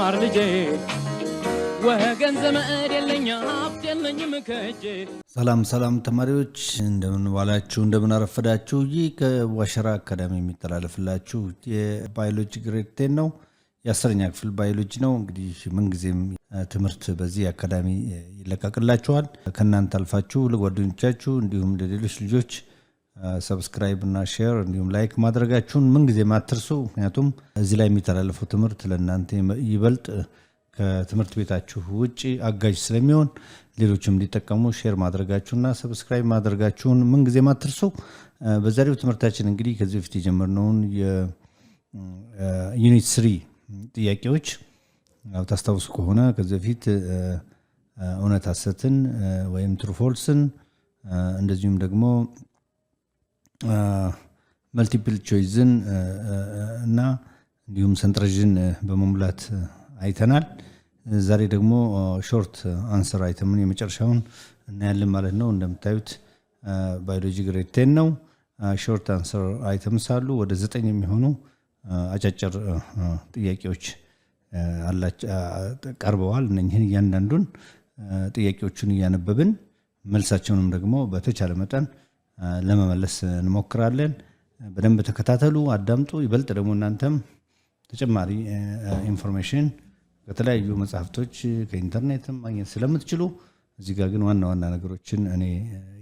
ማር ልጄ ወገን ዘመድ የለኝ ሀብት የለኝም ከእጄ። ሰላም ተማሪዎች እንደምን ዋላችሁ እንደምን አረፈዳችሁ። ይህ ከዋሸራ አካዳሚ የሚተላለፍላችሁ የባዮሎጂ ግሬድ 10 ነው። የ10ኛ ክፍል ባዮሎጂ ነው። እንግዲህ ምንጊዜም ትምህርት በዚህ አካዳሚ ይለቀቅላችኋል። ከእናንተ አልፋችሁ ለጓደኞቻችሁ እንዲሁም ለሌሎች ልጆች ሰብስክራይብ እና ሼር እንዲሁም ላይክ ማድረጋችሁን ምንጊዜም አትርሱ። ምክንያቱም እዚህ ላይ የሚተላለፈው ትምህርት ለእናንተ ይበልጥ ከትምህርት ቤታችሁ ውጪ አጋዥ ስለሚሆን ሌሎችም እንዲጠቀሙ ሼር ማድረጋችሁና ሰብስክራይብ ማድረጋችሁን ምንጊዜም አትርሱ። በዛሬው ትምህርታችን እንግዲህ ከዚህ በፊት የጀመርነውን የዩኒት 3 ጥያቄዎች ታስታውሱ ከሆነ ከዚህ በፊት እውነት ሐሰትን ወይም ትሩ ፎልስን እንደዚሁም ደግሞ መልቲፕል ቾይዝን እና እንዲሁም ሰንጠረዥን በመሙላት አይተናል። ዛሬ ደግሞ ሾርት አንሰር አይተምን የመጨረሻውን እናያለን ማለት ነው። እንደምታዩት ባዮሎጂ ግሬድ 10 ነው። ሾርት አንሰር አይተምስ አሉ ወደ 9 የሚሆኑ አጫጭር ጥያቄዎች ቀርበዋል። እነኚህን እያንዳንዱን ጥያቄዎቹን እያነበብን መልሳቸውንም ደግሞ በተቻለ መጠን ለመመለስ እንሞክራለን። በደንብ ተከታተሉ፣ አዳምጡ። ይበልጥ ደግሞ እናንተም ተጨማሪ ኢንፎርሜሽን ከተለያዩ መጽሐፍቶች ከኢንተርኔትም ማግኘት ስለምትችሉ እዚህ ጋር ግን ዋና ነገሮችን እኔ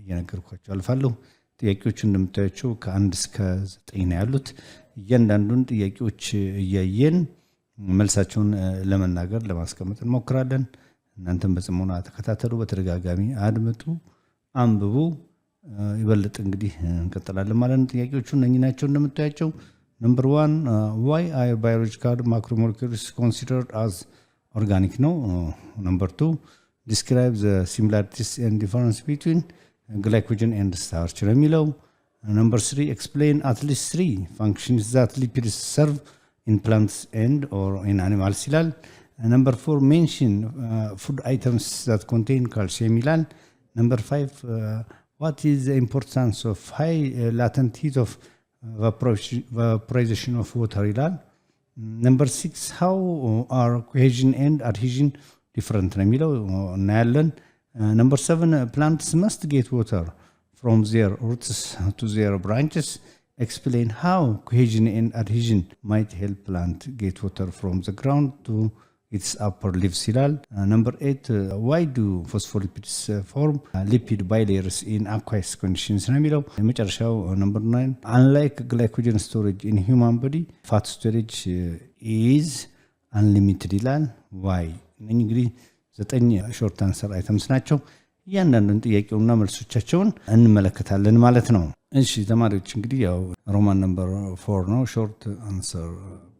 እየነገርኳቸው አልፋለሁ። ጥያቄዎቹ እንደምታያቸው ከ1 እስከ 9 ነው ያሉት። እያንዳንዱን ጥያቄዎች እያየን መልሳቸውን ለመናገር ለማስቀመጥ እንሞክራለን። እናንተም በጽሞና ተከታተሉ፣ በተደጋጋሚ አድምጡ፣ አንብቡ። ይበልጥ እንግዲህ እንቀጥላለን ማለት ነው። ጥያቄዎቹ እነኚህ ናቸው እንደምታያቸው። Number 1, why are biological macromolecules considered as organic? No. Number 2, describe the similarities and difference between glycogen and starch. Number 3, explain at least 3 functions that lipids serve in plants and or in animals. Number 4, mention food items that contain calcium. Number 5, what is the importance of high latent heat of vaporization of water? Number 6, how are cohesion and adhesion different? Number 7, plants must get water from their roots to their branches. Explain how cohesion and adhesion might help plant get water from the ground to its upper leaves. Number 8, why do phospholipids form lipid bilayers in aqueous conditions? Number 9, unlike glycogen storage in human body, fat storage is unlimited. Why? እንግዲህ 9 ሾርት አንሰር አይተምስ ናቸው። እያንዳንዱን ጥያቄውና መልሶቻቸውን እንመለከታለን ማለት ነው። እሺ ተማሪዎች እንግዲህ ያው ሮማን ነምበር 4 ነው። ሾርት አንሰር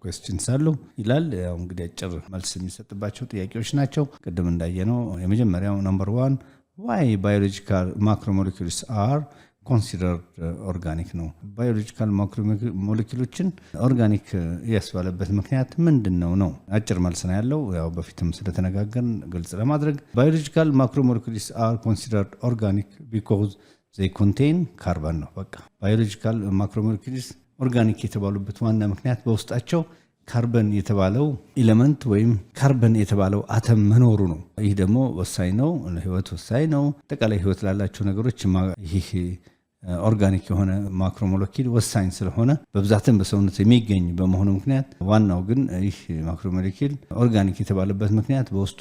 questions አሉ ይላል። ያው እንግዲህ አጭር መልስ የሚሰጥባቸው ጥያቄዎች ናቸው። ቅድም እንዳየነው የመጀመሪያው number 1, why biological macromolecules are considered organic ነው። ባዮሎጂካል ማክሮሞሌኪሎችን ኦርጋኒክ ያስባለበት ምክንያት ምንድነው ነው? አጭር መልስ ነው ያለው። ያው በፊትም ስለተነጋገርን ግልጽ ለማድረግ biological macromolecules are considered organic because they contain carbon ነው። በቃ ባዮሎጂካል ማክሮሞሌኪልስ ኦርጋኒክ የተባሉበት ዋና ምክንያት በውስጣቸው ካርበን የተባለው ኤሌመንት ወይም ካርበን የተባለው አተም መኖሩ ነው። ይህ ደግሞ ወሳኝ ነው፣ ለህይወት ወሳኝ ነው። አጠቃላይ ህይወት ላላቸው ነገሮች ይህ ኦርጋኒክ የሆነ ማክሮሞሌኪል ወሳኝ ስለሆነ በብዛትም በሰውነት የሚገኝ በመሆኑ ምክንያት ዋናው ግን ይህ ማክሮሞሌኪል ኦርጋኒክ የተባለበት ምክንያት በውስጡ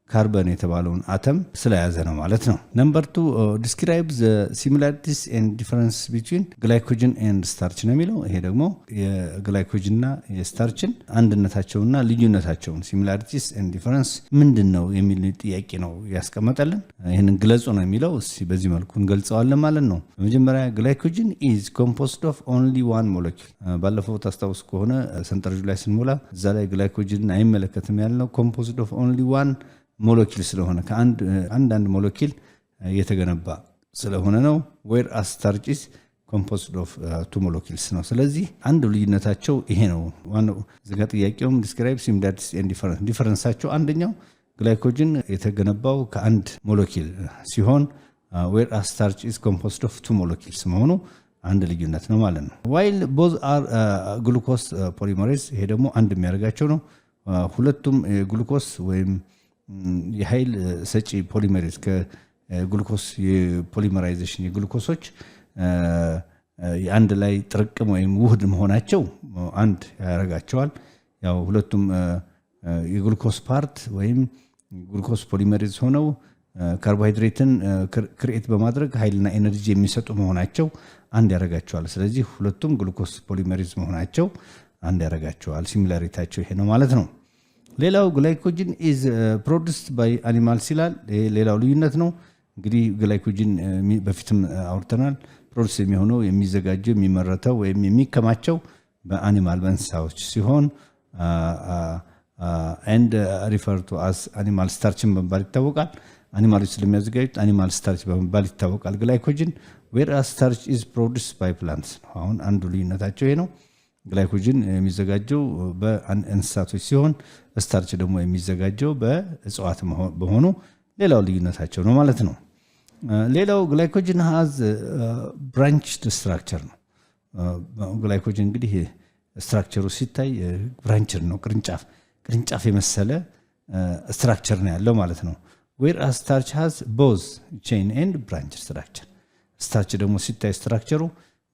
ካርበን የተባለውን አተም ስለያዘ ነው ማለት ነው። Number 2, describe the similarities and difference between glycogen and starch ነው የሚለው። ይሄ ደግሞ የግላይኮጅንና የስታርችን አንድነታቸውና ልዩነታቸውን similarities and difference ምንድነው የሚል ጥያቄ ነው ያስቀመጠልን። ይሄንን ግለጹ ነው የሚለው። እሺ በዚህ መልኩ እንገልጸዋለን ማለት ነው። በመጀመሪያ glycogen is composed of only one molecule። ባለፈው ታስታውሱ ከሆነ ሰንጠረዡ ላይ ስንሞላ እዛ ላይ ግላይኮጅን አይመለከትም ያልነው composed of only one ሞለኪል ስለሆነ ከአንድ ሞለኪል የተገነባ ስለሆነ ነው። whereas starch is composed of 2 molecules ነው። ስለዚህ አንዱ ልዩነታቸው ይሄ ነው። ዋናው ዘጋ ጥያቄውም describe similarities and difference። ዲፈረንሳቸው አንደኛው ግላይኮጅን የተገነባው ከአንድ ሞለኪል ሲሆን whereas starch is composed of 2 molecules መሆኑ አንድ ልዩነት ነው ማለት ነው። while both are glucose polymerase ይሄ ደግሞ አንድ የሚያደርጋቸው ነው። ሁለቱም ግሉኮስ ወይም የኃይል ሰጪ ፖሊመሬዝ ከግሉኮስ የፖሊመራይዜሽን የግሉኮሶች አንድ ላይ ጥርቅም ወይም ውህድ መሆናቸው አንድ ያደርጋቸዋል። ያው ሁለቱም የግሉኮስ ፓርት ወይም ግሉኮስ ፖሊመሬዝ ሆነው ካርቦሃይድሬትን ክሬት በማድረግ ኃይልና ኤነርጂ የሚሰጡ መሆናቸው አንድ ያደርጋቸዋል። ስለዚህ ሁለቱም ግሉኮስ ፖሊመሬዝ መሆናቸው አንድ ያደርጋቸዋል። ሲሚላሪታቸው ይሄ ነው ማለት ነው። ሌላው ግላይኮጅን ኢዝ ፕሮዲውስድ ባይ አኒማልስ ይላል። ሌላው ልዩነት ነው። እንግዲህ ግላይኮጅን በፊትም አውርተናል። ፕሮዲውስ የሚሆነው የሚዘጋጀው የሚመረተው ወይም የሚከማቸው በአኒማል በእንስሳዎች ሲሆን and referred to as animal starch በመባል ይታወቃል። አኒማሎች ስለሚያዘጋጁት አኒማል ስታርች በመባል ይታወቃል ግላይኮጅን። whereas starch is produced by plants አሁን አንዱ ልዩነታቸው ይሄ ነው። ግላይኮጅን የሚዘጋጀው በእንስሳቶች ሲሆን ስታርች ደግሞ የሚዘጋጀው በእጽዋት በሆኑ ሌላው ልዩነታቸው ነው ማለት ነው። ሌላው ግላይኮጅን has branched structure ነው። ግላይኮጅን እንግዲህ ስትራክቸሩ ሲታይ ብራንችር ነው፣ ቅርንጫፍ የመሰለ ስትራክቸር ነው ያለው ማለት ነው። whereas starch has both chain and branch structure ስታርች ደግሞ ሲታይ ስትራክቸሩ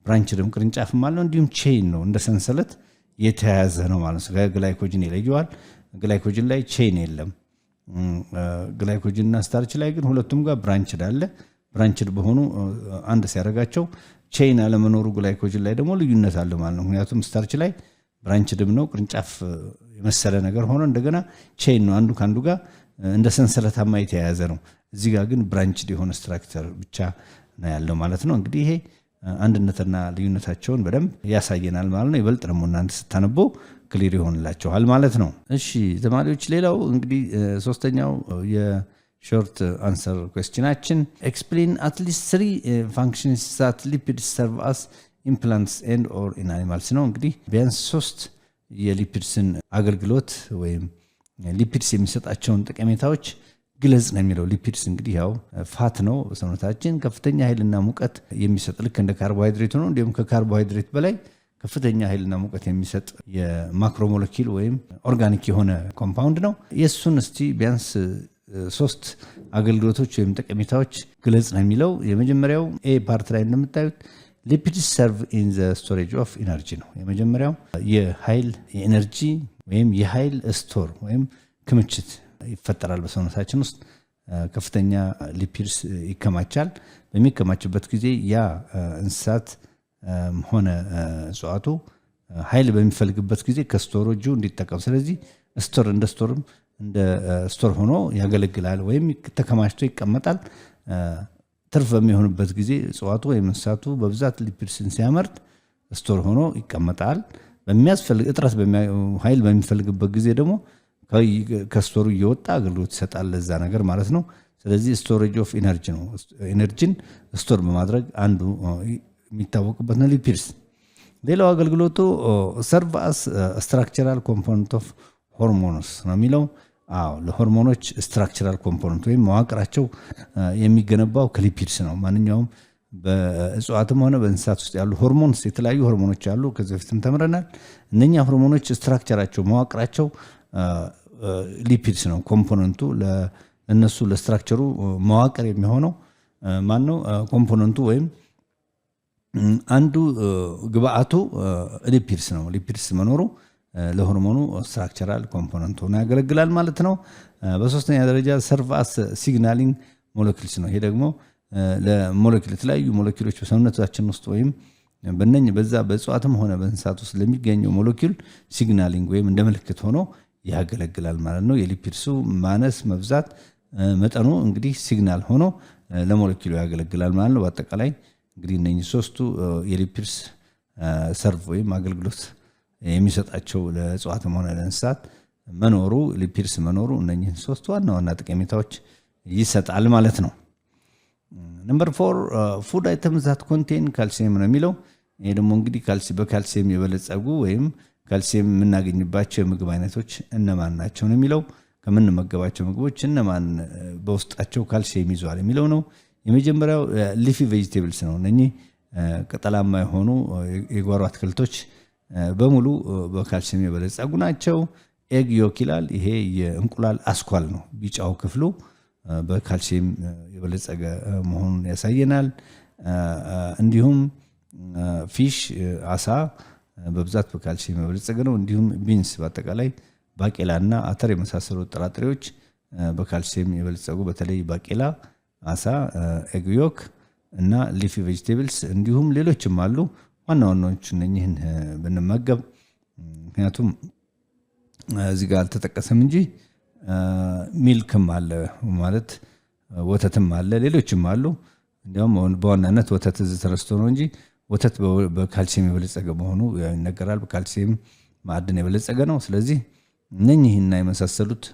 ብራንችም ቅርንጫፍም አለው እንዲሁም ቼን ነው፣ እንደ ሰንሰለት የተያያዘ ነው ማለት ነው። ግላይኮጅን ይለየዋል። ግላይኮጅን ላይ ቼን የለም። ግላይኮጅን እና ስታርች ላይ ግን ሁለቱም ጋር ብራንችድ አለ። ብራንችድ በሆኑ አንድ ሲያደርጋቸው ቼን አለመኖሩ ግላይኮጅን ላይ ደግሞ ልዩነት አለ ማለት ነው። ምክንያቱም ስታርች ላይ ብራንችድም ነው ቅርንጫፍ የመሰለ ነገር ሆኖ እንደገና ቼን ነው፣ አንዱ ከአንዱ ጋር እንደ ሰንሰለታማ የተያያዘ ነው። እዚህ ጋር ግን ብራንችድ የሆነ ስትራክቸር ብቻ ነው ያለው ማለት ነው። እንግዲህ ይሄ አንድነትና ልዩነታቸውን በደንብ ያሳየናል ማለት ነው። ይበልጥ ደግሞ እናንተ ስታነቡ ክሊር ይሆንላችኋል ማለት ነው። እሺ ተማሪዎች፣ ሌላው እንግዲህ ሶስተኛው የሾርት አንሰር ኩዌስችናችን ኤክስፕሌን አት ሊስት 3 ፋንክሽንስ ዛት ሊፒድስ ሰርቭ አስ ኢን ፕላንትስ ኤንድ ኦር ኢን አኒማልስ ነው። እንግዲህ ቢያንስ 3 የሊፒድስን አገልግሎት ወይም ሊፒድስ የሚሰጣቸውን ጠቀሜታዎች ግለጽ ነው የሚለው። ሊፒድስ እንግዲህ ያው ፋት ነው፣ ሰውነታችን ከፍተኛ ኃይልና ሙቀት የሚሰጥ ልክ እንደ ካርቦሃይድሬት ነው። እንዲሁም ከካርቦሃይድሬት በላይ ከፍተኛ ኃይልና ሙቀት የሚሰጥ የማክሮሞለኪል ወይም ኦርጋኒክ የሆነ ኮምፓውንድ ነው። የሱን እስቲ ቢያንስ 3 አገልግሎቶች ወይም ጠቀሜታዎች ግለጽ ነው የሚለው። የመጀመሪያው ኤ ፓርት ላይ እንደምታዩት ሊፒድስ ሰርቭ ኢን ዘ ስቶሬጅ ኦፍ ኢነርጂ ነው። የመጀመሪያው የኃይል የኤነርጂ ወይም የኃይል ስቶር ወይም ክምችት ይፈጠራል በሰውነታችን ውስጥ። ከፍተኛ ሊፒድስ ይከማቻል። በሚከማችበት ጊዜ ያ እንስሳት ሆነ እጽዋቱ ኃይል በሚፈልግበት ጊዜ ከስቶሬጁ እንዲጠቀም፣ ስለዚህ ስቶር እንደ ስቶር ሆኖ ያገለግላል ወይም ተከማችቶ ይቀመጣል። ትርፍ በሚሆንበት ጊዜ እጽዋቱ ወይም እንስሳቱ በብዛት ሊፒድስን ሲያመርት ስቶር ሆኖ ይቀመጣል። በሚያስፈልግ እጥረት ኃይል በሚፈልግበት ጊዜ ደግሞ ከስቶሩ እየወጣ አገልግሎት ይሰጣል ለዛ ነገር ማለት ነው። ስለዚህ ስቶሬጅ ኦፍ ኢነርጂ ነው። ኢነርጂን ስቶር በማድረግ አንዱ የሚታወቅበት ነው ሊፒድስ። ሌላው አገልግሎቱ ሰርቭ አስ ስትራክቸራል ኮምፖነንት ኦፍ ሆርሞንስ ነው የሚለው። ለሆርሞኖች ስትራክቸራል ኮምፖነንት ወይም መዋቅራቸው የሚገነባው ከሊፒድስ ነው። ማንኛውም በእጽዋትም ሆነ በእንስሳት ውስጥ ያሉ ሆርሞንስ፣ የተለያዩ ሆርሞኖች አሉ፣ ከዚህ በፊትም ተምረናል። እነኛ ሆርሞኖች ስትራክቸራቸው መዋቅራቸው ሊፒድስ ነው። ኮምፖነንቱ ለእነሱ ለስትራክቸሩ መዋቅር የሚሆነው ማነው? ኮምፖነንቱ ወይም አንዱ ግብአቱ ሊፒድስ ነው። ሊፒድስ መኖሩ ለሆርሞኑ ስትራክቸራል ኮምፖነንት ሆኖ ያገለግላል ማለት ነው። በሶስተኛ ደረጃ ሰርቭ አስ ሲግናሊንግ ሞለኪልስ ነው። ይሄ ደግሞ ለሞለኪል የተለያዩ ሞለኪሎች በሰውነታችን ውስጥ ወይም በዛ በእጽዋትም ሆነ በእንስሳት ውስጥ ለሚገኘው ሞለኪል ሲግናሊንግ ወይም እንደ ምልክት ሆኖ ያገለግላል ማለት ነው። የሊፒድሱ ማነስ መብዛት መጠኑ እንግዲህ ሲግናል ሆኖ ለሞለኪሉ ያገለግላል ማለት ነው። በአጠቃላይ እንግዲህ እነኚህ 3ቱ የሊፒድስ ሰርቭ ወይም አገልግሎት የሚሰጣቸው ለእጽዋትም ሆነ ለእንስሳት መኖሩ ሊፒድስ መኖሩ እነኚህ 3 ዋና ዋና ጠቀሜታዎች ይሰጣል ማለት ነው። ነምበር 4 ፉድ አይተምስ ዛት ኮንቴን ካልሲየም ነው የሚለው። ይሄ ደግሞ እንግዲህ በካልሲየም የበለጸጉ ወይም ካልሲየም የምናገኝባቸው የምግብ አይነቶች እነማን ናቸው ነው የሚለው። ከምንመገባቸው ምግቦች እነማን በውስጣቸው ካልሲየም ይዘዋል የሚለው ነው። የመጀመሪያው ሊፊ ቬጂቴብልስ ነው። እነኚህ ቅጠላማ የሆኑ የጓሮ አትክልቶች በሙሉ በካልሲየም የበለጸጉ ናቸው። ኤግ ዮክ ይላል። ይሄ የእንቁላል አስኳል ነው። ቢጫው ክፍሉ በካልሲየም የበለጸገ መሆኑን ያሳየናል። እንዲሁም ፊሽ አሳ በብዛት በካልሲየም የበለጸገ ነው። እንዲሁም ቢንስ በአጠቃላይ ባቄላና አተር የመሳሰሉ ጥራጥሬዎች በካልሲየም የበለጸጉ በተለይ ባቄላ፣ አሳ፣ ኤግ ዮክ እና ሊፊ ቬጂቴብልስ እንዲሁም ሌሎችም አሉ። ዋና ዋናዎቹ እነኚህን ብንመገብ ምክንያቱም እዚህ ጋር አልተጠቀሰም እንጂ ሚልክም አለ ማለት ወተትም አለ፣ ሌሎችም አሉ። እንዲያውም በዋናነት ወተት እዚህ ተረስቶ ነው እንጂ ወተት በካልሲየም የበለጸገ መሆኑ ይነገራል። በካልሲየም ማዕድን የበለጸገ ነው። ስለዚህ እነኚህና የመሳሰሉት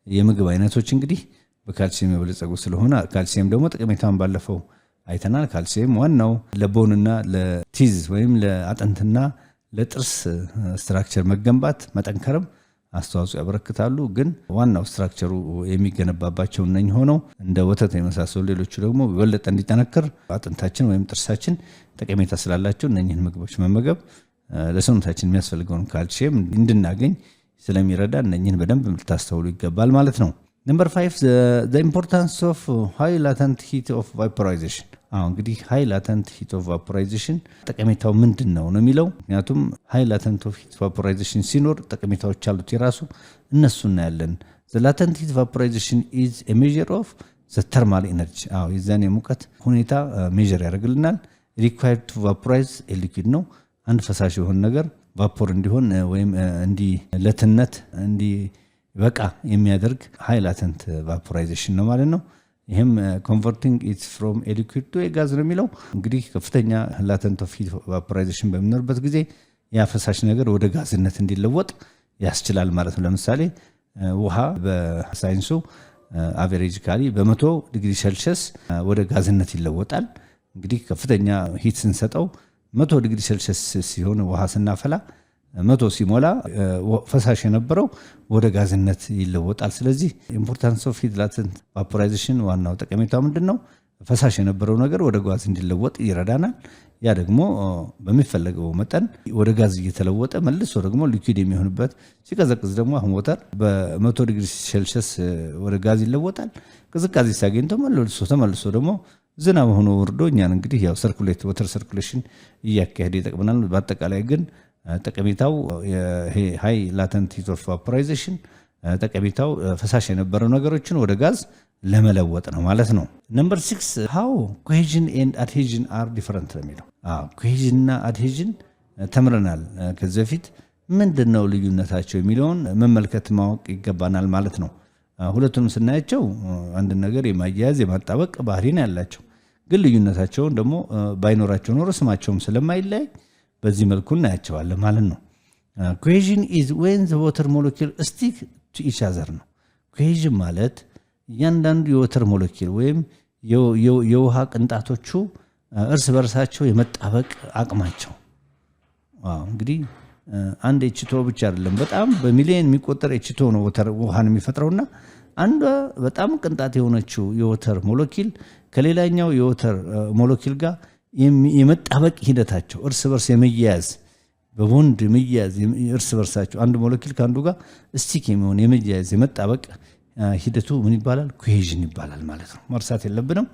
የምግብ አይነቶች እንግዲህ በካልሲየም የበለጸጉ ስለሆነ ካልሲየም ደግሞ ጠቀሜታውን ባለፈው አይተናል። ካልሲየም ዋናው ለቦንና ለቲዝ ወይም ለአጥንትና ለጥርስ ስትራክቸር መገንባት መጠንከርም አስተዋጽኦ ያበረክታሉ። ግን ዋናው ስትራክቸሩ የሚገነባባቸው እነኝ ሆነው እንደ ወተት የመሳሰሉ ሌሎቹ ደግሞ በበለጠ እንዲጠነክር አጥንታችን ወይም ጥርሳችን ጠቀሜታ ስላላቸው እነኝህን ምግቦች መመገብ ለሰውነታችን የሚያስፈልገውን ካልሲየም እንድናገኝ ስለሚረዳ እነኝህን በደንብ ልታስተውሉ ይገባል ማለት ነው። Number 5, the importance of high latent heat of vaporization. እንግዲህ high latent heat of vaporization ጠቀሜታው ምንድን ነው የሚለው። ምክንያቱም high latent of heat vaporization ሲኖር ጠቀሜታዎች አሉት የራሱ እነሱ እናያለን። The latent heat vaporization is a measure of the thermal energy. የዛን የሙቀት ሁኔታ ሜዥር ያደርግልናል። required to vaporize a liquid ነው። አንድ ፈሳሽ የሆነ ነገር ቫፖር እንዲሆን ወይም ለትነት በቃ የሚያደርግ ሃይ ላተንት ቫፖራይዜሽን ነው ማለት ነው። ይህም ኮንቨርቲንግ ኢት ፍሮም ኤ ሊኩዊድ ቱ ኤ ጋዝ ነው የሚለው። እንግዲህ ከፍተኛ ላተንት ኦፍ ሂት ቫፖራይዜሽን በሚኖርበት ጊዜ ያ ፈሳሽ ነገር ወደ ጋዝነት እንዲለወጥ ያስችላል ማለት ነው። ለምሳሌ ውሃ በሳይንሱ አቨሬጂካሊ በ100 ዲግሪ ሴልሺየስ ወደ ጋዝነት ይለወጣል። እንግዲህ ከፍተኛ ሂት ስንሰጠው 100 ዲግሪ ሴልሺየስ ሲሆን ውሃ ስናፈላ 100 ሲሞላ ፈሳሽ የነበረው ወደ ጋዝነት ይለወጣል። ስለዚህ ኢምፖርታንስ ኦፍ ሂት ላተንት ቫፖራይዜሽን ዋናው ጠቀሜታው ምንድነው? ፈሳሽ የነበረው ነገር ወደ ጋዝ እንዲለወጥ ይረዳናል። ያ ደግሞ በሚፈለገው መጠን ወደ ጋዝ እየተለወጠ መልሶ ደግሞ ሊኩዊድ የሚሆንበት ሲቀዘቅዝ ደግሞ አሁን ወተር በ100 ዲግሪ ሴልሺየስ ወደ ጋዝ ይለወጣል። ቅዝቃዜ ሲያገኝ ተመልሶ ደግሞ ዝናብ ሆኖ ወርዶ እኛን እንግዲህ ያው ወተር ሰርኩሌሽን እያካሄደ ይጠቅመናል። በአጠቃላይ ግን ጠቀሜታው ሃይ ላተንት ሂት ኦፍ ቫፖራይዜሽን ጠቀሜታው ፈሳሽ የነበረው ነገሮችን ወደ ጋዝ ለመለወጥ ነው ማለት ነው። ነምበር 6 how cohesion and adhesion are different የሚለው cohesion እና adhesion ተምረናል ከዚህ በፊት። ምንድነው ልዩነታቸው የሚለውን መመልከት ማወቅ ይገባናል ማለት ነው። ሁለቱንም ስናያቸው አንድ ነገር የማያያዝ የማጣበቅ ባህሪ ነው ያላቸው። ግን ልዩነታቸውን ደግሞ ባይኖራቸው ኖሮ ስማቸውም ስለማይለያይ በዚህ መልኩ እናያቸዋለን ማለት ነው። cohesion is when the water molecule stick to each other ነው። cohesion ማለት እያንዳንዱ የወተር ሞለኪል ወይም የውሃ ቅንጣቶቹ እርስ በርሳቸው የመጣበቅ አቅማቸው። እንግዲህ አንድ ኤችቶ ብቻ አይደለም፣ በጣም በሚሊዮን የሚቆጠር ኤችቶ ነው ውሃን የሚፈጥረውና አንዷ በጣም ቅንጣት የሆነችው የወተር ሞለኪል ከሌላኛው የወተር ሞለኪል ጋር የመጣበቅ ሂደታቸው እርስ በርስ የመያያዝ በቦንድ የመያያዝ እርስ በርሳቸው አንድ ሞለኪል ከአንዱ ጋር ስቲክ የሚሆን የመያያዝ የመጣበቅ ሂደቱ ምን ይባላል? ኮሄዥን ይባላል ማለት ነው። መርሳት የለብንም።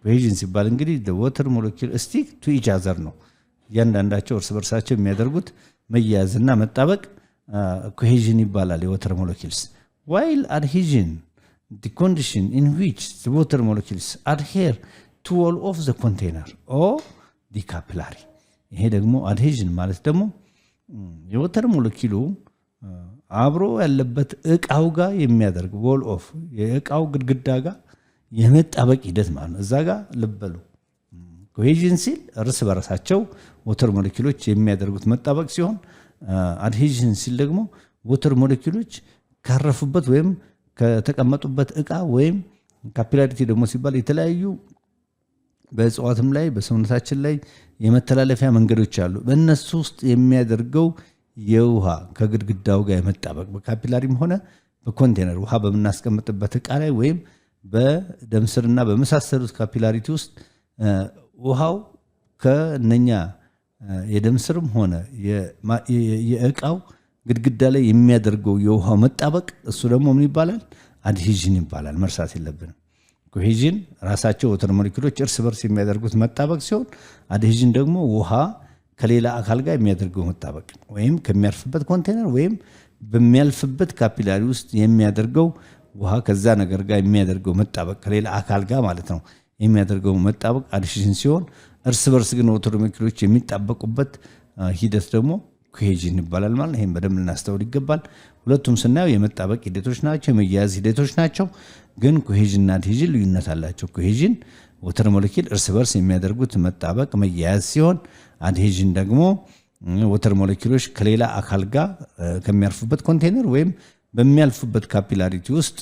ኮሄዥን ሲባል እንግዲህ the water molecule stick to each other ነው። እያንዳንዳቸው እርስ በርሳቸው የሚያደርጉት መያያዝና መጣበቅ ኮሄዥን ይባላል የወተር ሞለኪልስ። while adhesion the condition in which the water molecules adhere to wall of the container or the capillary። ይሄ ደግሞ adhesion ማለት ደግሞ የወተር ሞለኪሉ አብሮ ያለበት እቃው ጋር የሚያደርግ wall of የእቃው ግድግዳ ጋር የመጣበቅ ሂደት ማለት ነው። እዛ ጋር ልበሉ ኮሄዥን ሲል እርስ በራሳቸው ወተር ሞለኪሎች የሚያደርጉት መጣበቅ ሲሆን adhesion ሲል ደግሞ ወተር ሞለኪሎች ካረፉበት ወይም ከተቀመጡበት እቃ ወይም ካፒላሪቲ ደግሞ ሲባል የተለያዩ በእጽዋትም ላይ በሰውነታችን ላይ የመተላለፊያ መንገዶች አሉ። በእነሱ ውስጥ የሚያደርገው የውሃ ከግድግዳው ጋር የመጣበቅ በካፒላሪም ሆነ በኮንቴነር ውሃ በምናስቀምጥበት እቃ ላይ ወይም በደም ስርና በመሳሰሉት ካፒላሪቲ ውስጥ ውሃው ከነኛ የደም ስርም ሆነ የእቃው ግድግዳ ላይ የሚያደርገው የውሃ መጣበቅ እሱ ደግሞ ምን ይባላል? አድሄዥን ይባላል። መርሳት የለብንም። ኮሄዥን ራሳቸው ወተር ሞለኪውሎች እርስ በርስ የሚያደርጉት መጣበቅ ሲሆን አድሄዥን ደግሞ ውሃ ከሌላ አካል ጋር የሚያደርገው መጣበቅ ወይም ከሚያርፍበት ኮንቴነር ወይም በሚያልፍበት ካፒላሪ ውስጥ የሚያደርገው ውሃ ከዛ ነገር ጋር የሚያደርገው መጣበቅ ከሌላ አካል ጋር ማለት ነው የሚያደርገው መጣበቅ አድሄዥን ሲሆን እርስ በርስ ግን ወተር ሞለኪውሎች የሚጣበቁበት ሂደት ደግሞ ኮሄዥን ይባላል ማለት ነው። ይሄን በደንብ ልናስተውል ይገባል። ሁለቱም ስናየው የመጣበቅ ሂደቶች ናቸው፣ የመያያዝ ሂደቶች ናቸው። ግን ኮሄዥን እና አድሄዥን ልዩነት አላቸው። ኮሄዥን ወተር ሞለኪውል እርስ በርስ የሚያደርጉት መጣበቅ መያያዝ ሲሆን አድሄዥን ደግሞ ወተር ሞለኪውሎች ከሌላ አካል ጋር ከሚያርፉበት ኮንቴነር ወይም በሚያልፉበት ካፒላሪቲ ውስጥ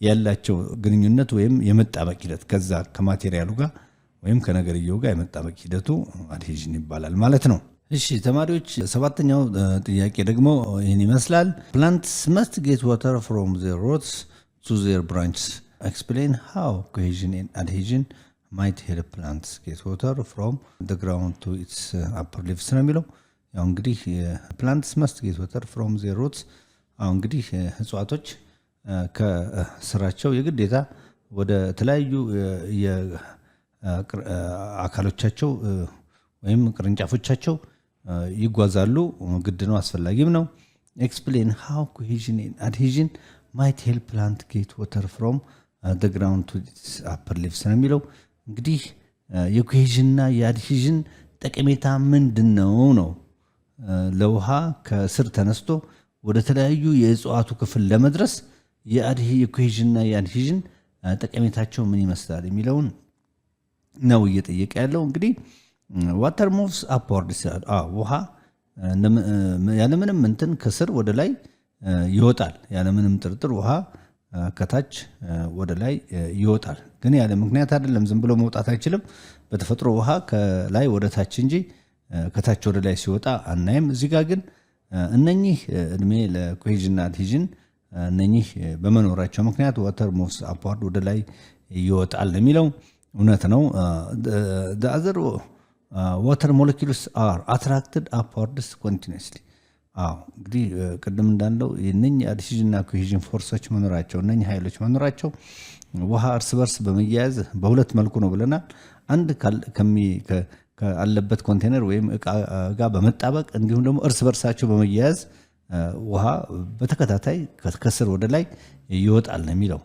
ያላቸው ግንኙነት ወይም የመጣበቅ ሂደት ከዛ ከማቴሪያሉ ጋር ወይም ከነገርየው ጋር የመጣበቅ ሂደቱ አድሄዥን ይባላል ማለት ነው። እሺ ተማሪዎች ሰባተኛው ጥያቄ ደግሞ ይህን ይመስላል። plants must get water from their roots to their branches. Explain how cohesion and adhesion might help plants get water from the ground to its upper leaves ነው የሚለው። ያው እንግዲህ plants must get water from their roots አሁን እንግዲህ እጽዋቶች ከስራቸው የግዴታ ወደ ተለያዩ አካሎቻቸው ወይም ቅርንጫፎቻቸው ይጓዛሉ። ግድ ነው፣ አስፈላጊም ነው። Explain how cohesion and adhesion might help plant get water from the ground to its upper leaves ነው የሚለው። እንግዲህ የኮሄዥንና የአድሄዥን ጠቀሜታ ምንድነው ነው? ለውሃ ከስር ተነስቶ ወደ ተለያዩ የእጽዋቱ ክፍል ለመድረስ የኮሄዥንና የአድሄዥን ጠቀሜታቸው ምን ይመስላል የሚለውን ነው እየጠየቀ ያለው። እንግዲህ ዋተር ሙቭስ አፕዋርድ ይላል። ውሃ ያለምንም እንትን ከስር ወደ ላይ ይወጣል። ያለምንም ጥርጥር ውሃ ከታች ወደ ላይ ይወጣል። ግን ያለ ምክንያት አይደለም፣ ዝም ብሎ መውጣት አይችልም። በተፈጥሮ ውሃ ከላይ ወደ ታች እንጂ ከታች ወደ ላይ ሲወጣ አናይም። እዚህ ጋር ግን እነኚህ እድሜ ለኮሄዥንና አድሄዥን እነኚህ በመኖራቸው ምክንያት ዋተር ሙቭስ አፕዋርድ ወደ ላይ ይወጣል የሚለው እውነት ነው። the other water molecules are attracted upwards continuously። እንግዲህ ቅድም እንዳለው እነኚህ አድሄዥንና ኮሄዥን ፎርሶች መኖራቸው እነኚህ ኃይሎች መኖራቸው ውሃ እርስ በርስ በመያያዝ በሁለት መልኩ ነው ብለናል። አንድ ካለበት ኮንቴነር ወይም እቃ ጋር በመጣበቅ እንዲሁም ደግሞ እርስ በርሳቸው በመያያዝ ውሃ በተከታታይ ከስር ወደ ላይ ይወጣል ነው የሚለው።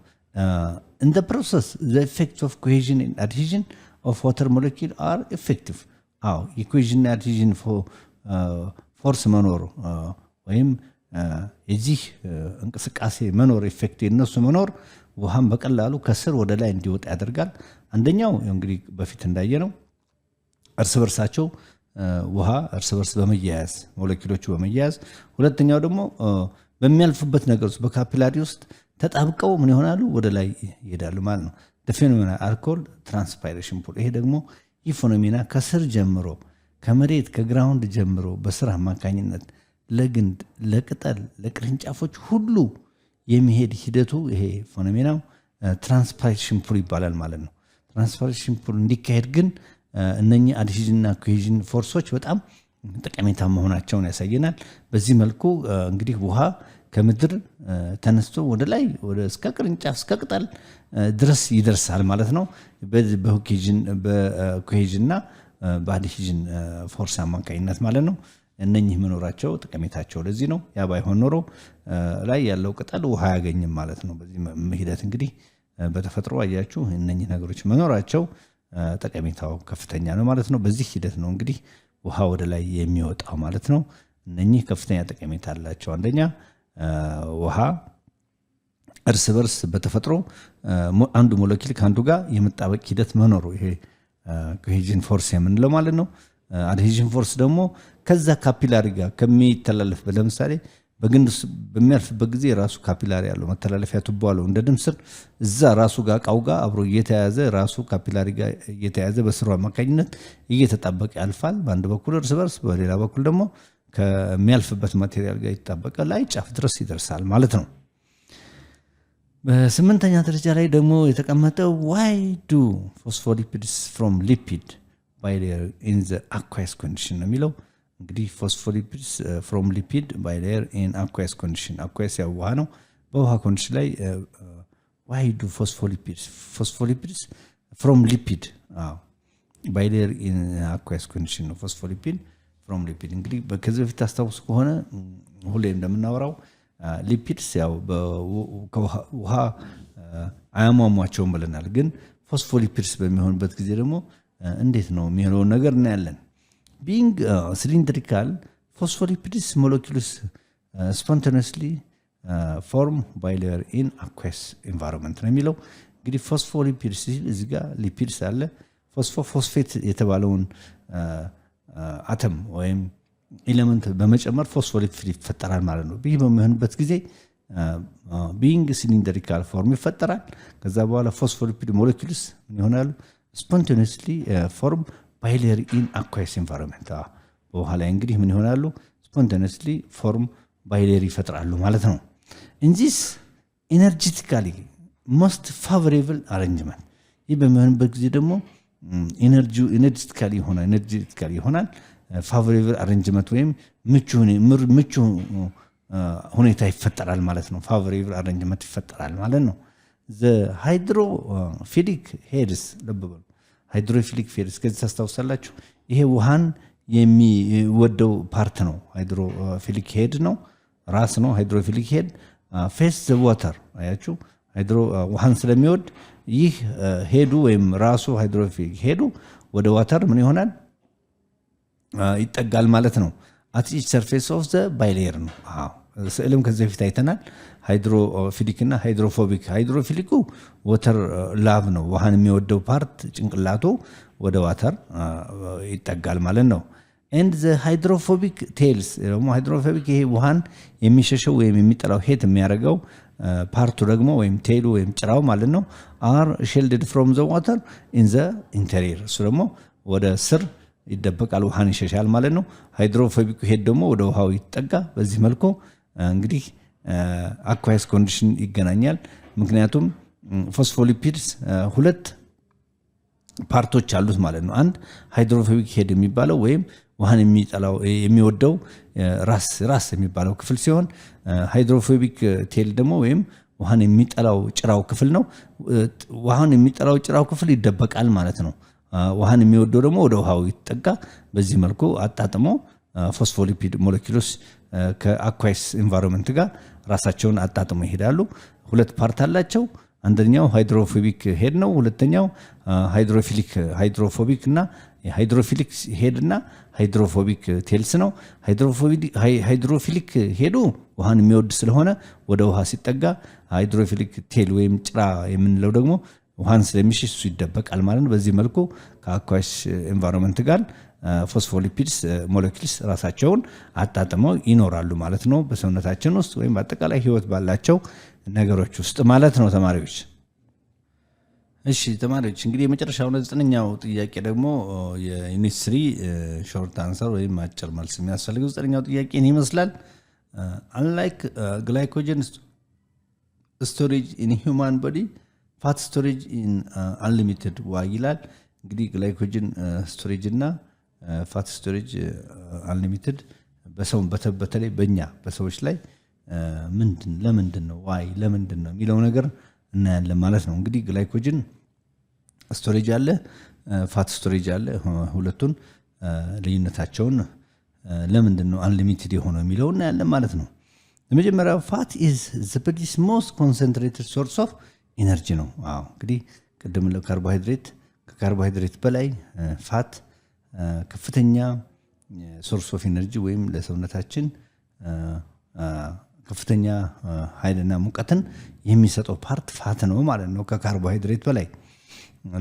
in the process the effects of cohesion and adhesion of water molecule are effective። የኮሄዥን እና አድሄዥን ፎርስ መኖር ወይም የዚህ እንቅስቃሴ መኖር ኢፌክት የነሱ መኖር ውሃን በቀላሉ ከስር ወደ ላይ እንዲወጣ ያደርጋል። አንደኛው እንግዲህ በፊት እንዳየነው እርስ በርሳቸው ውሃ እርስ በርስ በመያያዝ ሞለኪውሎቹ በመያያዝ፣ ሁለተኛው ደግሞ በሚያልፉበት ነገር ውስጥ በካፒላሪ ውስጥ ተጣብቀው ምን ይሆናሉ? ወደ ላይ ይሄዳሉ ማለት ነው። ፌኖሜና አልኮል ትራንስፓይሬሽን ፑል። ይሄ ደግሞ ይህ ፌኖሜና ከስር ጀምሮ ከመሬት ከግራውንድ ጀምሮ በስር አማካኝነት ለግንድ፣ ለቅጠል፣ ለቅርንጫፎች ሁሉ የሚሄድ ሂደቱ ይሄ ፌኖሜናው ትራንስፓይሬሽን ፑል ይባላል ማለት ነው። ትራንስፓይሬሽን ፑል እንዲካሄድ ግን እነኚህ አድሄዥንና ኮሄዥን ፎርሶች በጣም ጠቀሜታ መሆናቸውን ያሳየናል። በዚህ መልኩ እንግዲህ ውሃ ከምድር ተነስቶ ወደ ላይ እስከ ቅርንጫፍ እስከ ቅጠል ድረስ ይደርሳል ማለት ነው። በኮሄዥንና በአድሄዥን ፎርስ አማካኝነት ማለት ነው። እነኚህ መኖራቸው ጠቀሜታቸው ለዚህ ነው። ያ ባይሆን ኖሮ ላይ ያለው ቅጠል ውሃ አያገኝም ማለት ነው። በዚህ ሂደት እንግዲህ በተፈጥሮ አያችሁ እነኚህ ነገሮች መኖራቸው ጠቀሜታው ከፍተኛ ነው ማለት ነው። በዚህ ሂደት ነው እንግዲህ ውሃ ወደ ላይ የሚወጣው ማለት ነው። እነኚህ ከፍተኛ ጠቀሜታ አላቸው። አንደኛ ውሃ እርስ በርስ በተፈጥሮ አንዱ ሞለኪል ከአንዱ ጋር የመጣበቅ ሂደት መኖሩ ይሄ ኮሄዥን ፎርስ የምንለው ማለት ነው። አድሄዥን ፎርስ ደግሞ ከዛ ካፒላሪ ጋር ከሚተላለፍ ለምሳሌ በግንድ በሚያልፍበት ጊዜ ራሱ ካፒላሪ ያለው መተላለፊያ ቱቦ አለው እንደ ደም ስር እዛ ራሱ ጋር እቃው ጋር አብሮ እየተያዘ ራሱ ካፒላሪ ጋር እየተያዘ በስሩ አማካኝነት እየተጣበቀ ያልፋል። በአንድ በኩል እርስ በርስ፣ በሌላ በኩል ደግሞ ከሚያልፍበት ማቴሪያል ጋር ይጣበቀ ላይ ጫፍ ድረስ ይደርሳል ማለት ነው። በስምንተኛ ደረጃ ላይ ደግሞ የተቀመጠው why do phospholipids from lipid bilayer in the aqueous condition ነው የሚለው። እንግዲህ ፎስፎሊፒድስ ፍሮም ሊፒድ ባይ ሌየር ኢን አኳስ ኮንዲሽን አኳስ ያው ውሃ ነው በውሃ ኮንዲሽን ላይ why do phospholipids from lipid by layer in aqueous condition ነው ፎስፎሊፒድ from lipid እንግዲህ ከዚህ በፊት ታስታውሱ ከሆነ ሁሌ እንደምናወራው ሊፒድስ ያው በውሃ አያሟሟቸውም ብለናል ግን ፎስፎሊፒድስ በሚሆንበት ጊዜ ደግሞ እንዴት ነው የሚሆነው ነገር እናያለን being cylindrical phospholipids molecules spontaneously form by layer in aqueous environment ነው የሚለው እንግዲህ ፎስፎሊፒድስ እዚህ ጋር ሊፒድስ አለ ፎስፎፌት የተባለውን አተም ወይም ኤሌመንት በመጨመር ፎስፎሊፒድ ይፈጠራል ማለት ነው ይህ በሚሆንበት ጊዜ being cylindrical form ይፈጠራል ከዛ በኋላ ፎስፎሊፒድ molecules ይሆናሉ spontaneously form by layer in aqueous environment በውሃ ላይ እንግዲህ ምን ይሆናሉ spontaneously form by layer ይፈጥራሉ ማለት ነው in this energetically most favorable arrangement ይህ በሚሆንበት ጊዜ ደግሞ energetically ይሆናል favorable arrangement ወይም ምቹ ሁኔታ ይፈጠራል ማለት ነው favorable arrangement ይፈጠራል ማለት ነው the hydrophilic heads ለበሉ hydrophilic heads ከዚህ ታስታውሳላችሁ ይሄ ውሃን የሚወደው ፓርት ነው hydrophilic head ነው ራስ ነው hydrophilic head face the water አያችሁ ውሃን ስለሚወድ ይህ ሄዱ ወይም ራሱ hydrophilic ሄዱ ወደ ዋተር ምን ይሆናል ይጠጋል ማለት ነው at each surface of the bilayer ነው ስዕልም ከዚህ በፊት አይተናል ሃይድሮፊሊክ እና ሃይድሮፎቢክ ሃይድሮፊሊኩ ዋተር ላቭ ነው ውሃን የሚወደው ፓርት ጭንቅላቱ ወደ ዋተር ይጠጋል ማለት ነው and the hydrophobic tails hydrophobic ይሄ ውሃን የሚሸሸው ወይም የሚጠላው ሄት የሚያደርገው ፓርቱ ደግሞ ወይም ቴሉ ወይም ጭራው ማለት ነው are shielded from the water in the interior እሱ ደግሞ ወደ ስር ይደበቃል ውሃን ይሸሻል ማለት ነው ሃይድሮፎቢክ ሄድ ደግሞ ወደ ውሃው ይጠጋ በዚህ መልኩ እንግዲህ አኳስ ኮንዲሽን ይገናኛል ምክንያቱም ፎስፎሊፒድስ ሁለት ፓርቶች አሉት ማለት ነው አንድ ሃይድሮፎቢክ ሄድ የሚባለው ወይም ውሃን የሚወደው ራስ የሚባለው ክፍል ሲሆን ሃይድሮፎቢክ ቴል ደግሞ ወይም ውሃን የሚጠላው ጭራው ክፍል ነው ውሃን የሚጠላው ጭራው ክፍል ይደበቃል ማለት ነው ውሃን የሚወደው ደግሞ ወደ ውሃው ይጠጋ በዚህ መልኩ አጣጥሞ ፎስፎሊፒድ ሞለኪውልስ ከአኳስ ኤንቫይሮንመንት ጋር ራሳቸውን አጣጥሞ ይሄዳሉ ሁለት ፓርት አላቸው አንደኛው ሃይድሮፎቢክ ሄድ ነው ሁለተኛው ሃይድሮፎቢክ እና ሃይድሮፊሊክ ሄድ እና ሃይድሮፎቢክ ቴልስ ነው ሃይድሮፊሊክ ሄዱ ውሃን የሚወድ ስለሆነ ወደ ውሃ ሲጠጋ ሃይድሮፊሊክ ቴል ወይም ጭራ የምንለው ደግሞ ውሃን ስለሚሽሽ እሱ ይደበቃል ማለት ነው በዚህ መልኩ ከአኳስ ኤንቫይሮንመንት ጋር ፎስፎሊፒድስ ሞለኪውልስ ራሳቸውን አጣጥመው ይኖራሉ ማለት ነው በሰውነታችን ውስጥ ወይም በአጠቃላይ ህይወት ባላቸው ነገሮች ውስጥ ማለት ነው ተማሪዎች እሺ ተማሪዎች እንግዲህ የመጨረሻው 9ኛው ጥያቄ ደግሞ የዩኒት 3 ሾርት አንሰር ወይም አጭር መልስ የሚያስፈልገው 9ኛው ጥያቄ ይመስላል unlike glycogen storage in human body fat storage in unlimited why ይላል እንግዲህ ግላይኮጅን ስቶሬጅ እና ፋት ስቶሬጅ unlimited በሰው በተለይ በእኛ በሰዎች ላይ ለምንድን ነው ዋይ ለምንድን ነው የሚለው ነገር እናያለን ማለት ነው እንግዲህ ግላይኮጅን ስቶሬጅ አለ ፋት ስቶሬጅ አለ ሁለቱን ልዩነታቸውን ለምንድን ነው unlimited የሆነው የሚለው እናያለን ማለት ነው የመጀመሪያው ፋት is the body's most concentrated source of energy ነው እንግዲህ ቅድም ከካርቦሃይድሬት በላይ ፋት ከፍተኛ ሶርስ ኦፍ ኤነርጂ ወይም ለሰውነታችን ከፍተኛ ኃይልና ሙቀትን የሚሰጠው ፓርት ፋት ነው ማለት ነው ከካርቦሃይድሬት በላይ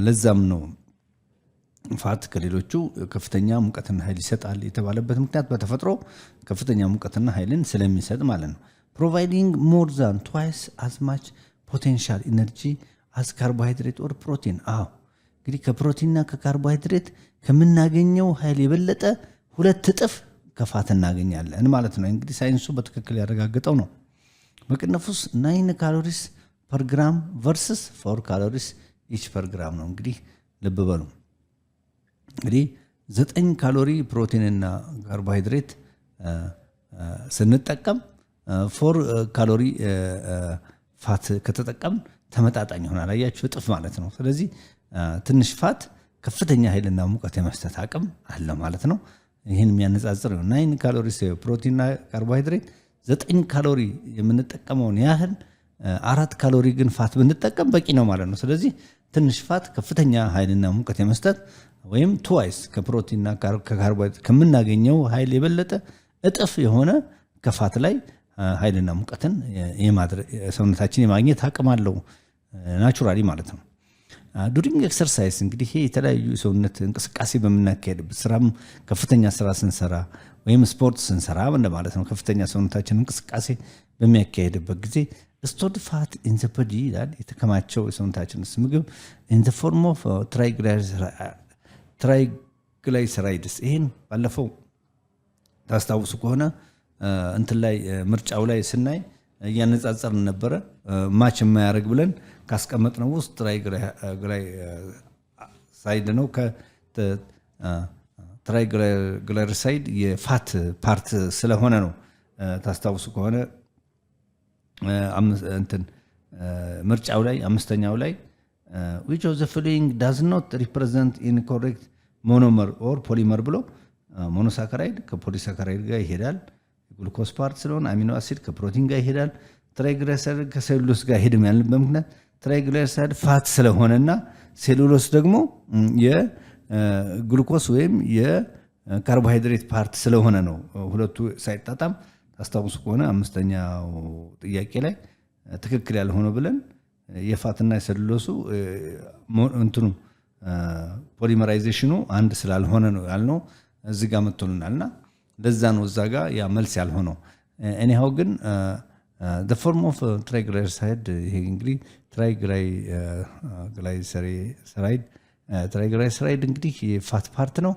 ለዛም ነው ፋት ከሌሎቹ ከፍተኛ ሙቀትና ኃይል ይሰጣል የተባለበት ምክንያት በተፈጥሮ ከፍተኛ ሙቀትና ኃይልን ስለሚሰጥ ማለት ነው providing more than twice as much potential energy as carbohydrate or protein እንግዲህ ከፕሮቲንና ከካርቦሃይድሬት ከምናገኘው ኃይል የበለጠ ሁለት እጥፍ ከፋት እናገኛለን ማለት ነው እንግዲህ ሳይንሱ በትክክል ያረጋግጠው ነው በቅንፉስ 9 ካሎሪስ per gram versus 4 calories each per gram ነው እንግዲህ ልብ በሉ እንግዲህ 9 ካሎሪ ፕሮቲንና ካርቦሃይድሬት ስንጠቀም 4 ካሎሪ ፋት ከተጠቀም ተመጣጣኝ ይሆናል። አያችሁ እጥፍ ማለት ነው። ስለዚህ ትንሽ ፋት ከፍተኛ ኃይልና ሙቀት የመስጠት አቅም አለ ማለት ነው። ይህን የሚያነጻጽር ነው 9 ካሎሪ ፕሮቲንና ካርቦሃይድሬት 9 ካሎሪ የምንጠቀመውን ያህል 4 ካሎሪ ግን ፋት ብንጠቀም በቂ ነው ማለት ነው። ስለዚህ ትንሽ ፋት ከፍተኛ ኃይልና ሙቀት የመስጠት ወይም ትዋይስ ከፕሮቲንና ከካርቦሃይድሬት ከምናገኘው ኃይል የበለጠ እጥፍ የሆነ ከፋት ላይ ኃይልና ሙቀትን ሰውነታችን የማግኘት አቅም አለው ናቹራሊ ማለት ነው። ዱሪንግ ኤክሰርሳይዝ እንግዲህ የተለያዩ ሰውነት እንቅስቃሴ በምናካሄድበት ስራም ከፍተኛ ስራ ስንሰራ ወይም ስፖርት ስንሰራ ማለት ነው ከፍተኛ ሰውነታችን እንቅስቃሴ በሚያካሄድበት ጊዜ stored fat in the body ይላል የተከማቸው የሰውነታችን ምግብ in the form of triglycerides ይሄን ባለፈው ታስታውሱ ከሆነ እንትን ላይ ምርጫው ላይ ስናይ እያነጻጸርን ነበረ ማች የማያደርግ ብለን ካስቀመጥነው ውስጥ ትራይግላይሰራይድ ነው ትራይግላይሰራይድ የፋት ፓርት ስለሆነ ነው ታስታውሱ ከሆነ እንትን ምርጫው ላይ አምስተኛው ላይ which of the following does not represent incorrect monomer or polymer ብሎ ሞኖሳካራይድ ከፖሊሳካራይድ ጋር ይሄዳል ግሉኮስ ፓርት ስለሆነ አሚኖ አሲድ ከፕሮቲን ጋር ይሄዳል ትራይግላይሰራይድ ከሴሉሎስ ጋር ይሄድም ያልንበት ምክንያት ትራይግላይሰራይድ ፋት ስለሆነና ሴሉሎስ ደግሞ የግሉኮስ ወይም የካርቦሃይድሬት ፓርት ስለሆነ ነው ሁለቱ ሳይጣጣም ታስታውሱ ከሆነ አምስተኛው ጥያቄ ላይ ትክክል ያልሆነው ብለን የፋትና የሴሉሎሱ እንትኑ ፖሊመራይዜሽኑ አንድ ስላልሆነ ነው ያልነው እዚህ ጋር መጥቶልናልና ለዛ ነው እዛ ጋር ያ መልስ ያልሆነው anyhow ግን the form of triglyceride ይሄ እንግዲህ triglyceride እንግዲህ የፋት ፓርት ነው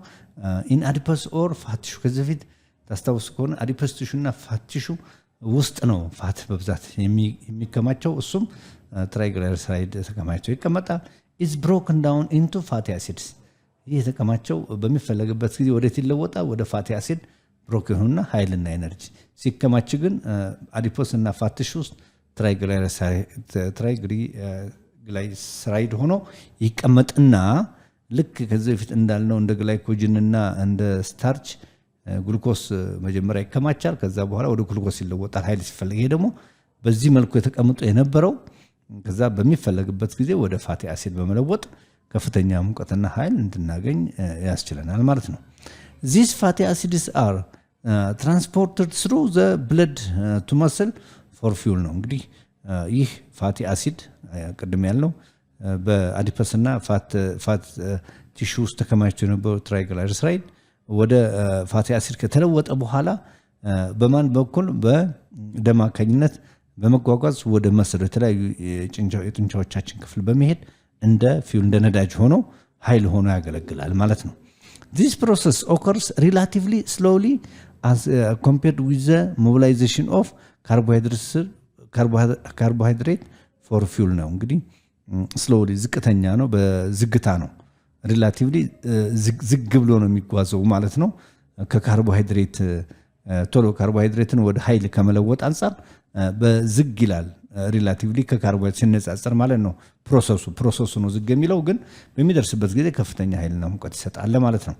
in adipose or fat tissue ከዚህ በፊት ታስታውሱ ከሆነ adipose tissue እና fat tissue ውስጥ ነው ፋት በብዛት የሚከማቸው እሱም triglyceride ተከማችቶ ይቀመጣል is broken down into fatty acids ይሄ የተከማቸው በሚፈለግበት ጊዜ ወዴት ይለወጣል ወደ ፋቲ አሲድ ብሮክ ይሆንና ኃይልና ኤነርጂ ሲከማች ግን አዲፖስ እና ፋት ቲሹ ውስጥ ትራይግላይሰራይድ ሆኖ ይቀመጥና ልክ ከዚህ በፊት እንዳልነው እንደ ግላይኮጅን እና እንደ ስታርች ግሉኮስ መጀመሪያ ይከማቻል ከዛ በኋላ ወደ ግሉኮስ ይለወጣል ኃይል ሲፈልግ ይሄ ደግሞ በዚህ መልኩ የተቀመጡ የነበረው ከዛ በሚፈለግበት ጊዜ ወደ ፋቲ አሲድ በመለወጥ ከፍተኛ ሙቀትና ኃይል እንድናገኝ ያስችለናል ማለት ነው these fatty acids are transported through the blood to muscle for fuel ነው እንግዲህ ይህ ፋቲ አሲድ ቀደም ያለው በአዲፐስ እና ፋት ቲሹ ውስጥ ተከማችቶ የነበረው ትራይግላይሰራይድ ወደ ፋቲ አሲድ ከተለወጠ በኋላ በማን በኩል በደም አማካኝነት በመጓጓዝ ወደ መስል የተለያዩ የጡንቻዎቻችን ክፍል በመሄድ እንደ ፊውል እንደ ነዳጅ ሆኖ ኃይል ሆኖ ያገለግላል ማለት ነው this process occurs relatively slowly as compared with the mobilization of carbohydrate for fuel ነው እንግዲህ slowly ዝቅተኛ ነው በዝግታ ነው relatively ዝግ ብሎ ነው የሚጓዘው ማለት ነው ከካርቦሃይድሬት ቶሎ ካርቦሃይድሬትን ወደ ኃይል ከመለወጥ አንፃር በዝግ ይላል ሪላቲቭሊ ከካርቦሃይድሬት ሲነጻጸር ማለት ነው ፕሮሰሱ ነው ዝግ የሚለው ግን በሚደርስበት ጊዜ ከፍተኛ ኃይልና ሙቀት ይሰጣል ማለት ነው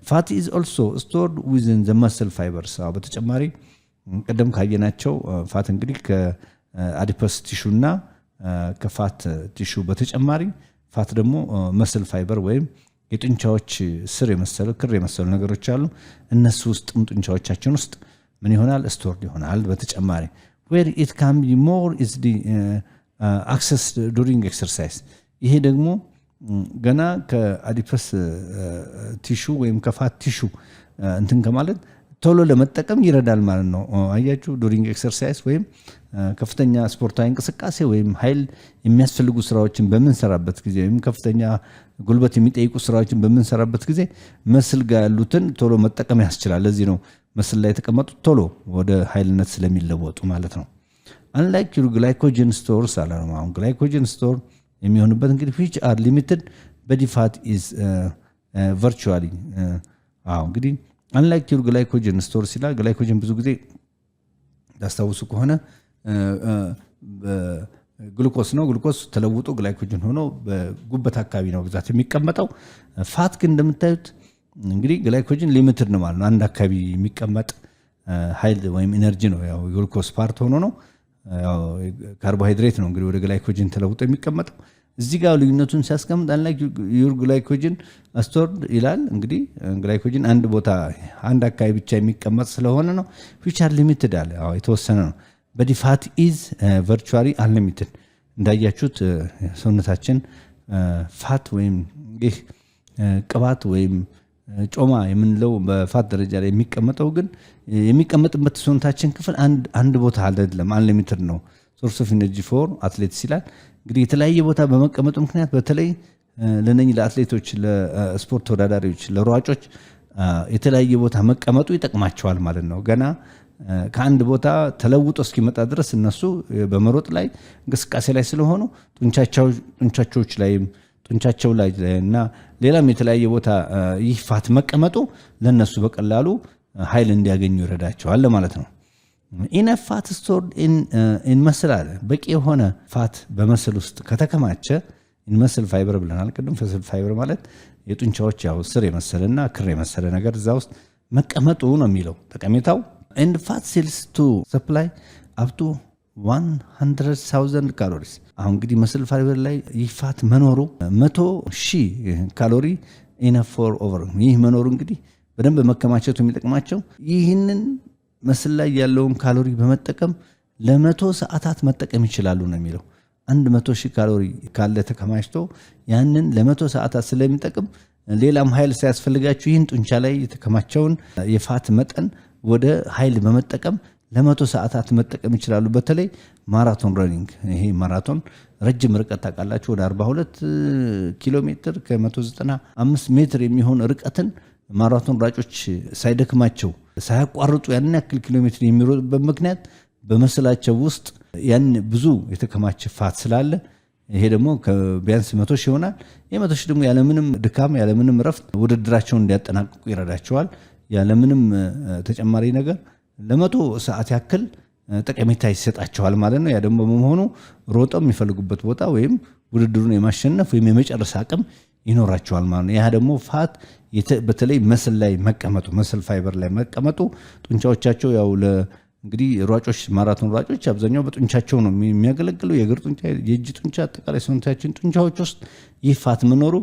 fat is also stored within the muscle fibers በተጨማሪ ቀደም ካየናቸው ፋት እንግዲህ ከአዲፐስ ቲሹና ከፋት ቲሹ በተጨማሪ ፋት ደግሞ መስል ፋይበር ወይም የጡንቻዎች ስር የመሰሉ ክር የመሰሉ ነገሮች አሉ እነሱ ውስጥ ጡንቻዎቻችን ውስጥ ምን ይሆናል ስቶርድ ይሆናል በተጨማሪ where it can be more easily accessed during exercise ይሄ ደግሞ ገና ከአዲፐስ ቲሹ ወይም ከፋት ቲሹ እንትን ከማለት ቶሎ ለመጠቀም ይረዳል ማለት ነው አያችሁ during exercise ወይም ከፍተኛ ስፖርታዊ እንቅስቃሴ ወይም ኃይል የሚያስፈልጉ ስራዎችን በመንሰራበት ጊዜ ወይም ከፍተኛ ጉልበት የሚጠይቁ ስራዎችን በመንሰራበት ጊዜ መስል ጋር ያሉትን ቶሎ መጠቀም ያስችላል ለዚህ ነው መስል ላይ የተቀመጡት ቶሎ ወደ ኃይልነት ስለሚለወጡ ማለት ነው unlike your glycogen stores አሁን glycogen store የሚሆንበት እንግዲህ which are limited body fat is virtually እንግዲህ unlike your glycogen stores ይላል ግላይኮጅን ብዙ ጊዜ ታስታውሱ ከሆነ ግሉኮስ ነው ግሉኮስ ተለውጦ ግላይኮጅን ሆኖ በጉበት አካባቢ ነው ብዛት የሚቀመጠው ፋት ግን እንደምታዩት እንግዲህ ግላይኮጅን ሊሚትድ ነው ማለት ነው አንድ አካባቢ የሚቀመጥ ኃይል ወይም ኢነርጂ ነው ያው ግሉኮስ ፓርት ሆኖ ነው ያው ካርቦሃይድሬት ነው እንግዲህ ወደ ግላይኮጅን ተለውጦ የሚቀመጠው እዚህ ጋር ልዩነቱን ሲያስቀምጥ unlike your glycogen stored ይላል እንግዲህ ግላይኮጅን አንድ ቦታ አንድ አካባቢ ብቻ የሚቀመጥ ስለሆነ ነው which are limited አለ የተወሰነ ነው but the fat is virtually unlimited እንዳያችሁት ሰውነታችን ፋት ወይም ይህ ቅባት ወይም ጮማ የምንለው በፋት ደረጃ ላይ የሚቀመጠው ግን የሚቀመጥበት ሰውነታችን ክፍል አንድ ቦታ አይደለም unlimited ነው source of energy for athletes ይላል እንግዲህ የተለያየ ቦታ በመቀመጡ ምክንያት በተለይ ለነኝ ለአትሌቶች ለስፖርት ተወዳዳሪዎች ለሯጮች የተለያየ ቦታ መቀመጡ ይጠቅማቸዋል ማለት ነው ገና ከአንድ ቦታ ተለውጦ እስኪመጣ ድረስ እነሱ በመሮጥ ላይ እንቅስቃሴ ላይ ስለሆኑ ጡንቻቸው ላይ እና ሌላም የተለያየ ቦታ ይህ ፋት መቀመጡ ለነሱ በቀላሉ ኃይል እንዲያገኙ ይረዳቸዋል ማለት ነው enough fat stored in muscle አለ በቂ የሆነ ፋት በመስል ውስጥ ከተከማቸ in muscle fiber ብለናል ቅድም muscle fiber ማለት የጡንቻዎች ያው ስር የመሰለና ክር የመሰለ ነገር እዛ ውስጥ መቀመጡ ነው የሚለው ጠቀሜታው and fat cells to supply up to 100,000 calories አሁን እንግዲህ muscle fiber ላይ ይህ ፋት መኖሩ 100,000 ካሎሪ enough for over ይህ መኖሩ እንግዲህ በደንብ መከማቸቱ የሚጠቅማቸው ይህንን መስል ላይ ያለውን ካሎሪ በመጠቀም ለ100 ሰዓታት መጠቀም ይችላሉ ነው የሚለው 100,000 ካሎሪ ካለ ተከማችቶ ያንን ለ100 ሰዓታት ስለሚጠቅም ሌላም ኃይል ሳያስፈልጋችሁ ይህን ጡንቻ ላይ የተከማቸውን የፋት መጠን ወደ ኃይል በመጠቀም ለ100 ሰዓታት መጠቀም ይችላሉ በተለይ ማራቶን ረኒንግ ይሄ ማራቶን ረጅም ርቀት ታውቃላችሁ ወደ 42 ኪሎ ሜትር ከ195 ሜትር የሚሆን ርቀትን ማራቶን ራጮች ሳይደክማቸው ሳያቋርጡ ያን ያክል ኪሎ ሜትር የሚሮጡበት ምክንያት በመስላቸው ውስጥ ያን ብዙ የተከማቸ ፋት ስላለ ይሄ ደግሞ ቢያንስ 100,000 ይሆናል የ100,000 ደግሞ ያለምንም ድካም ያለምንም ረፍት ውድድራቸውን እንዲያጠናቅቁ ይረዳቸዋል ያለምንም ተጨማሪ ነገር ለ100 ሰዓት ያክል ጠቀሜታ ይሰጣቸዋል ማለት ነው ያ ደግሞ በመሆኑ ሮጠው የሚፈልጉበት ቦታ ወይም ውድድሩን የማሸነፍ ወይም የመጨረስ አቅም ይኖራቸዋል ማለት ነው ያ ደግሞ ፋት በተለይ መስል ላይ መቀመጡ መስል ፋይበር ላይ መቀመጡ ጡንቻዎቻቸው ያው እንግዲህ ሯጮች ማራቶን ሯጮች አብዛኛው በጡንቻቸው ነው የሚያገለግለው የእግር ጡንቻ የእጅ ጡንቻ አጠቃላይ ሰውነታችን ጡንቻዎች ውስጥ ይህ ፋት መኖሩ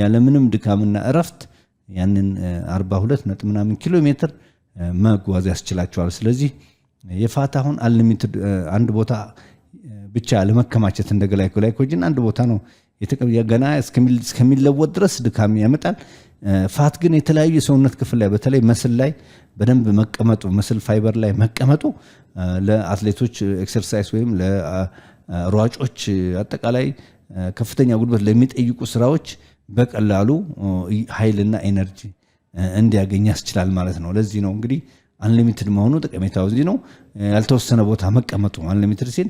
ያለምንም ድካምና እረፍት ያንን 42 ኪሎ ሜትር መጓዝ ያስችላቸዋል ስለዚህ የፋት አሁን አንሊሚትድ አንድ ቦታ ብቻ ለመከማቸት እንደ ግላይኮጅን አንድ ቦታ ነው ገና እስከሚለወጥ ድረስ ድካም ያመጣል ፋት ግን የተለያዩ የሰውነት ክፍል ላይ በተለይ መስል ላይ በደንብ መቀመጡ መስል ፋይበር ላይ መቀመጡ ለአትሌቶች ኤክሰርሳይዝ ወይም ለሯጮች አጠቃላይ ከፍተኛ ጉልበት ለሚጠይቁ ስራዎች በቀላሉ ኃይልና ኤነርጂ እንዲያገኝ ያስችላል ማለት ነው ለዚህ ነው እንግዲህ አንሊሚትድ መሆኑ ጠቀሜታው እዚህ ነው ያልተወሰነ ቦታ መቀመጡ አንሊሚትድ ሲል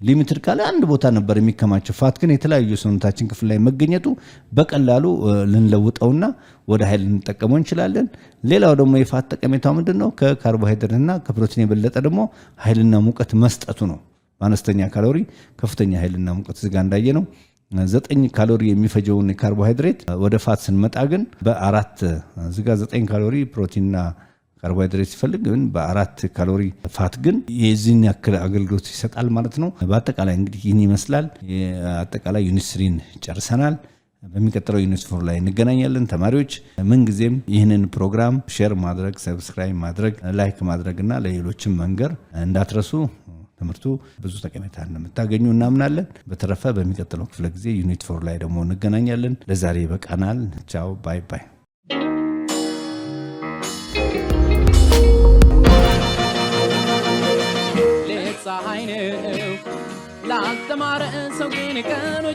ሊሚትድ ካለ አንድ ቦታ ነበር የሚከማቸው ፋት ግን የተለያዩ ሰውነታችን ክፍል ላይ መገኘቱ በቀላሉ ልንለውጠውና ወደ ኃይል እንጠቀመው እንችላለን ሌላው ደግሞ የፋት ጠቀሜታው ምንድነው ከካርቦሃይድሬትና ከፕሮቲን የበለጠ ደግሞ ኃይልና ሙቀት መስጠቱ ነው በአነስተኛ ካሎሪ ከፍተኛ ኃይልና ሙቀት ዝጋ እንዳየ ነው 9 ካሎሪ የሚፈጀውን ካርቦሃይድሬት ወደ ፋት ስንመጣ ግን በአራት ዝጋ 9 ካሎሪ ፕሮቲንና ካርቦሃይድሬት ሲፈልግ ግን በአራት ካሎሪ ፋት ግን የዚህን ያክል አገልግሎት ይሰጣል ማለት ነው በአጠቃላይ እንግዲህ ይህን ይመስላል አጠቃላይ ዩኒት 3 ጨርሰናል በሚቀጥለው ዩኒት 4 ላይ እንገናኛለን ተማሪዎች ምን ጊዜም ይህንን ፕሮግራም ሼር ማድረግ ሰብስክራይብ ማድረግ ላይክ ማድረግና ለሌሎችም መንገር እንዳትረሱ ትምህርቱ ብዙ ጠቀሜታ እንደምታገኙ እናምናለን በተረፈ በሚቀጥለው ክፍለ ጊዜ ዩኒት 4 ላይ ደግሞ እንገናኛለን ለዛሬ በቃናል ቻው ባይ ባይ ፀሐይ ነው ላስተማረ ሰው ግን ቀኑ